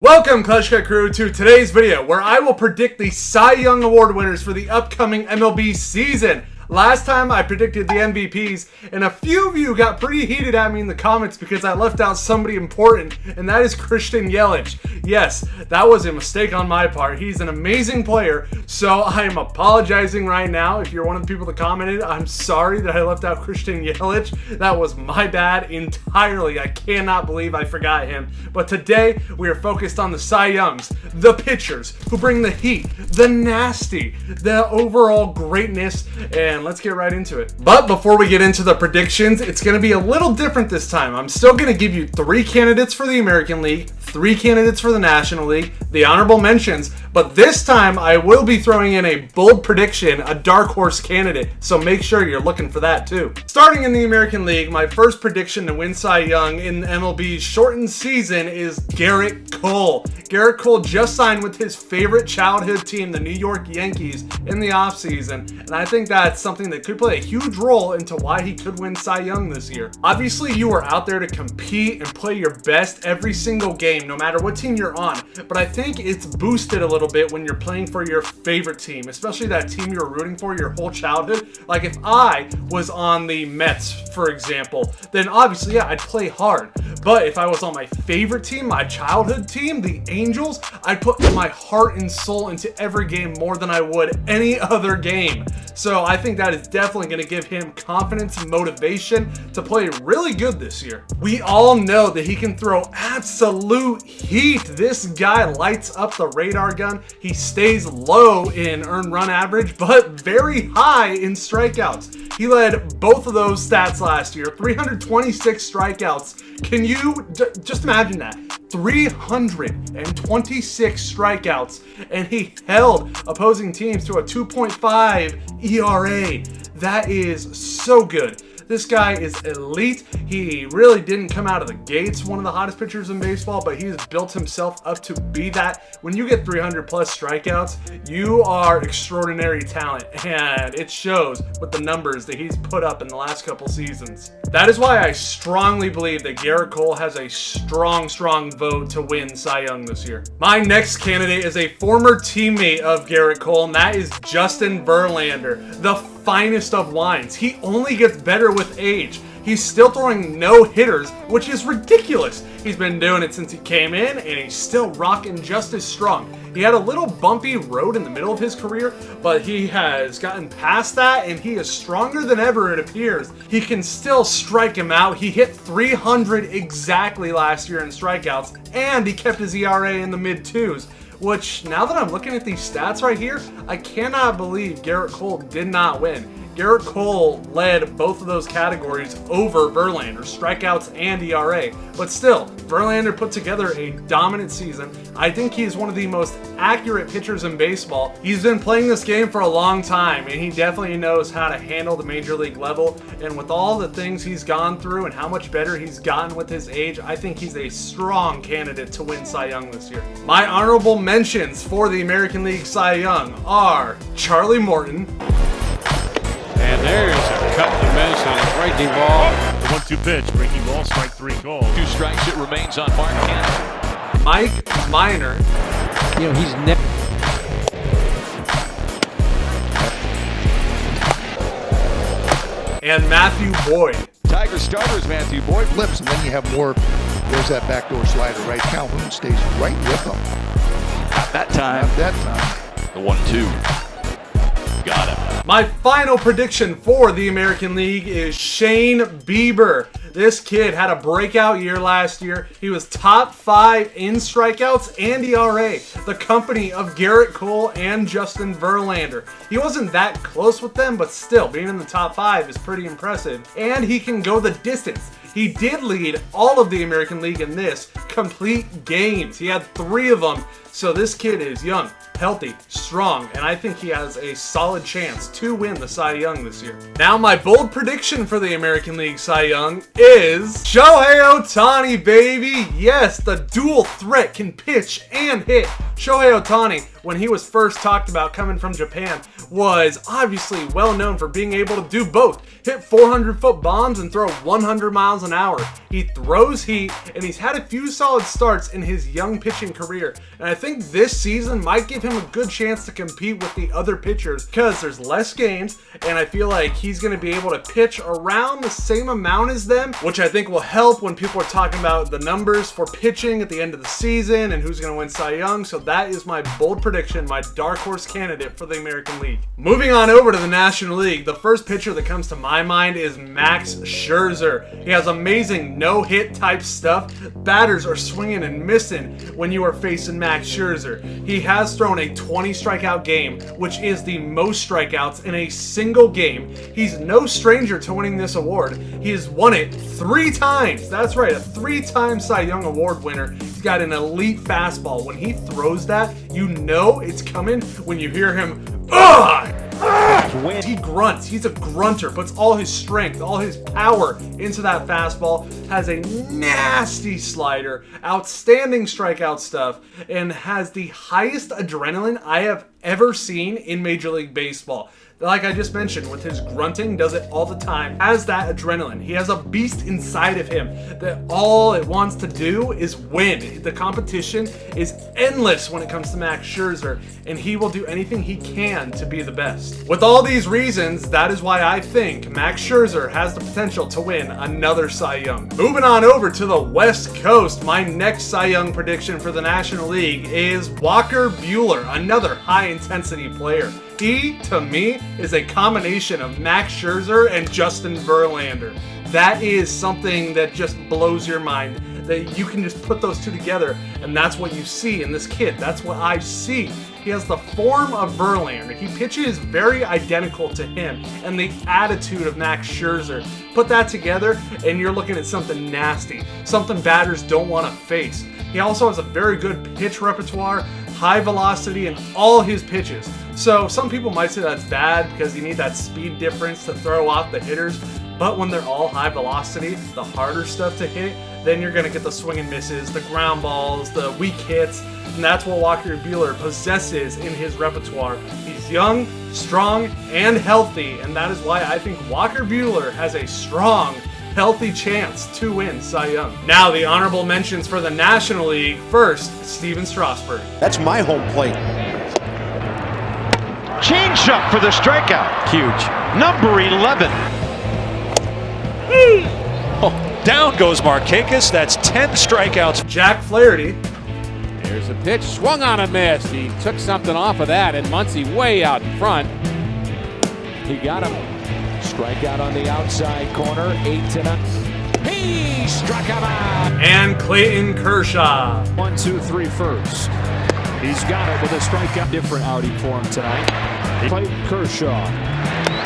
Welcome, Kleschka Crew, to today's video where I will predict the Cy Young Award winners for the upcoming MLB season. Last time I predicted the MVPs, and a few of you got pretty heated at me in the comments because I left out somebody important, and that is Christian Yelich. Yes, that was a mistake on my part. He's an amazing player, so I am apologizing right now. If you're one of the people that commented, I'm sorry that I left out Christian Yelich. That was my bad entirely. I cannot believe I forgot him. But today, we are focused on the Cy Youngs, the pitchers who bring the heat, the nasty, the overall greatness, and let's get right into it. But before we get into the predictions, it's going to be a little different this time. I'm still going to give you 3 candidates for the American League, 3 candidates for the National League, the honorable mentions, but this time I will be throwing in a bold prediction, a dark horse candidate, so make sure you're looking for that too. Starting in the American League, my first prediction to win Cy Young in MLB's shortened season is Gerrit Cole. Gerrit Cole just signed with his favorite childhood team, the New York Yankees, in the offseason, and I think that's something that could play a huge role into why he could win Cy Young this year. Obviously, you are out there to compete and play your best every single game, no matter what team you're on, but I think it's boosted a little bit when you're playing for your favorite team, especially that team you're rooting for your whole childhood. Like if I was on the Mets, for example, then obviously, yeah, I'd play hard. But if I was on my favorite team, my childhood team, the Angels, I'd put my heart and soul into every game more than I would any other game. So I think that is definitely going to give him confidence and motivation to play really good this year. We all know that he can throw absolute heat. This guy lights up the radar gun. He stays low in earned run average, but very high in strikeouts. He led both of those stats last year, 326 strikeouts. Can you just imagine that? 326 strikeouts, and he held opposing teams to a 2.5 ERA. That is so good. This guy is elite. He really didn't come out of the gates one of the hottest pitchers in baseball, but he's built himself up to be that. When you get 300 plus strikeouts, you are extraordinary talent, and it shows with the numbers that he's put up in the last couple seasons. That is why I strongly believe that Gerrit Cole has a strong vote to win Cy Young this year. My next candidate is a former teammate of Gerrit Cole, and that is Justin Verlander, the finest of wines. He only gets better with age. He's still throwing no-hitters, which is ridiculous. He's been doing it since he came in, and he's still rocking just as strong. He had a little bumpy road in the middle of his career, but he has gotten past that, and he is stronger than ever, it appears. He can still strike him out. He hit 300 exactly last year in strikeouts, and he kept his ERA in the mid-2s. Which, now that I'm looking at these stats right here, I cannot believe Gerrit Cole did not win. Gerrit Cole led both of those categories over Verlander, strikeouts and ERA. But still, Verlander put together a dominant season. I think he's one of the most accurate pitchers in baseball. He's been playing this game for a long time, and he definitely knows how to handle the major league level. And with all the things he's gone through and how much better he's gotten with his age, I think he's a strong candidate to win Cy Young this year. My honorable mentions for the American League Cy Young are Charlie Morton. And there's a cut to miss on a breaking ball. The 1-2 pitch, breaking ball, strike 3 called. 2 strikes, it remains on Mark Cannon. Mike Minor. You know, he's never. And Matthew Boyd. Tiger starters, Matthew Boyd. Flips, and then you have more. There's that backdoor slider, right? Calhoun stays right with him. At that time. At that time. The 1-2. Got him. My final prediction for the American League is Shane Bieber. This kid had a breakout year last year. He was top 5 in strikeouts and ERA, the company of Gerrit Cole and Justin Verlander. He wasn't that close with them, but still, being in the top 5 is pretty impressive. And he can go the distance. He did lead all of the American League in this, complete games. He had 3 of them. So this kid is young, healthy, strong, and I think he has a solid chance to win the Cy Young this year. Now my bold prediction for the American League Cy Young is Shohei Ohtani, baby! Yes, the dual threat can pitch and hit. Shohei Ohtani, when he was first talked about coming from Japan, was obviously well known for being able to do both. Hit 400-foot bombs and throw 100 miles an hour. He throws heat, and he's had a few solid starts in his young pitching career. And I think this season might give him a good chance to compete with the other pitchers because there's less games, and I feel like he's going to be able to pitch around the same amount as them, which I think will help when people are talking about the numbers for pitching at the end of the season and who's going to win Cy Young. So that is my bold prediction, my dark horse candidate for the American League. Moving on over to the National League, the first pitcher that comes to my mind is Max Scherzer. He has amazing no-hit type stuff. Batters are swinging and missing when you are facing Max Scherzer. He has thrown a 20 strikeout game, which is the most strikeouts in a single game. He's no stranger to winning this award. He has won it 3 times. That's right, a 3-time Cy Young Award winner. He's got an elite fastball. When he throws that, you know it's coming when you hear him, ugh! He grunts. He's a grunter. Puts all his strength, all his power into that fastball. Has a nasty slider, outstanding strikeout stuff, and has the highest adrenaline I have ever seen in Major League Baseball. Like I just mentioned, with his grunting, does it all the time, has that adrenaline. He has a beast inside of him that all it wants to do is win. The competition is endless when it comes to Max Scherzer, and he will do anything he can to be the best. With all these reasons, that is why I think Max Scherzer has the potential to win another Cy Young. Moving on over to the West Coast, my next Cy Young prediction for the National League is Walker Buehler, another high-intensity player. He, to me, is a combination of Max Scherzer and Justin Verlander. That is something that just blows your mind, that you can just put those two together, and that's what you see in this kid. That's what I see. He has the form of Verlander. He pitches very identical to him, and the attitude of Max Scherzer. Put that together, and you're looking at something nasty, something batters don't want to face. He also has a very good pitch repertoire, high velocity in all his pitches. So some people might say that's bad because you need that speed difference to throw off the hitters, but when they're all high velocity, the harder stuff to hit, then you're going to get the swing and misses, the ground balls, the weak hits, and that's what Walker Buehler possesses in his repertoire. He's young, strong, and healthy, and that is why I think Walker Buehler has a strong, healthy chance to win Cy Young. Now the honorable mentions for the National League. First, Steven Strasburg. That's my home plate. Changeup for the strikeout. Huge. Number 11. Oh, down goes Markakis. That's 10 strikeouts. Jack Flaherty. There's a pitch, swung on a miss. He took something off of that, and Muncy way out in front. He got him. Strikeout on the outside corner. 8-0. He struck him out. And Clayton Kershaw. 1-2-3 first. He's got it with a strikeout. Different outing for him tonight. Clayton Kershaw.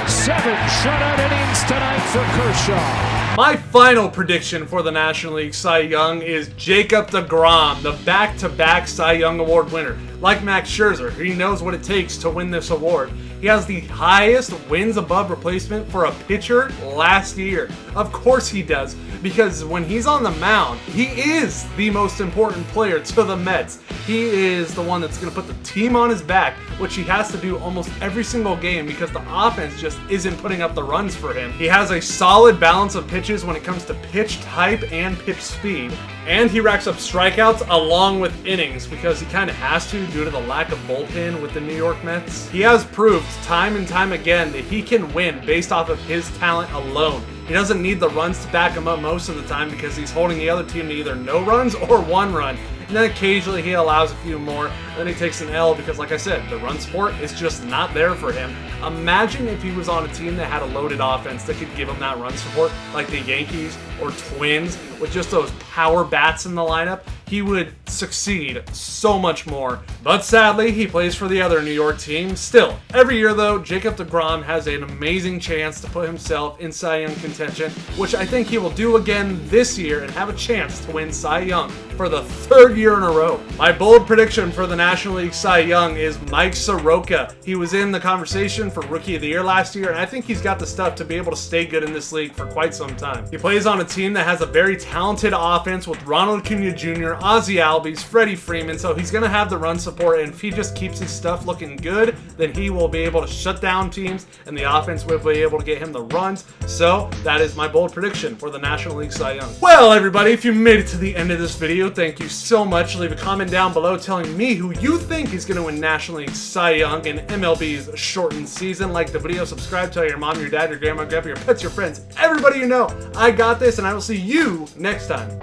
7 shutout innings tonight for Kershaw. My final prediction for the National League Cy Young is Jacob DeGrom, the back-to-back Cy Young Award winner. Like Max Scherzer, he knows what it takes to win this award. He has the highest wins above replacement for a pitcher last year. Of course he does, because when he's on the mound, he is the most important player to the Mets. He is the one that's going to put the team on his back, which he has to do almost every single game because the offense just isn't putting up the runs for him. He has a solid balance of pitches when it comes to pitch type and pitch speed. And he racks up strikeouts along with innings because he kind of has to due to the lack of bullpen with the New York Mets. He has proved time and time again that he can win based off of his talent alone. He doesn't need the runs to back him up most of the time because he's holding the other team to either no runs or 1 run. And then occasionally he allows a few more, then he takes an L because, like I said, the run support is just not there for him. Imagine if he was on a team that had a loaded offense that could give him that run support, like the Yankees or Twins, with just those power bats in the lineup. he would succeed so much more. But sadly, he plays for the other New York team. Still, every year though, Jacob DeGrom has an amazing chance to put himself in Cy Young contention, which I think he will do again this year and have a chance to win Cy Young for the 3rd year in a row. My bold prediction for the National League Cy Young is Mike Soroka. He was in the conversation for Rookie of the Year last year, and I think he's got the stuff to be able to stay good in this league for quite some time. He plays on a team that has a very talented offense with Ronald Acuna Jr., Ozzie Albies, Freddie Freeman, so he's going to have the run support, and if he just keeps his stuff looking good, then he will be able to shut down teams, and the offense will be able to get him the runs. So that is my bold prediction for the National League Cy Young. Well, everybody, if you made it to the end of this video, thank you so much. Leave a comment down below telling me who you think is going to win National League Cy Young in MLB's shortened season. Like the video, subscribe, tell your mom, your dad, your grandma, grandpa, your pets, your friends, everybody you know. I got this, and I will see you next time.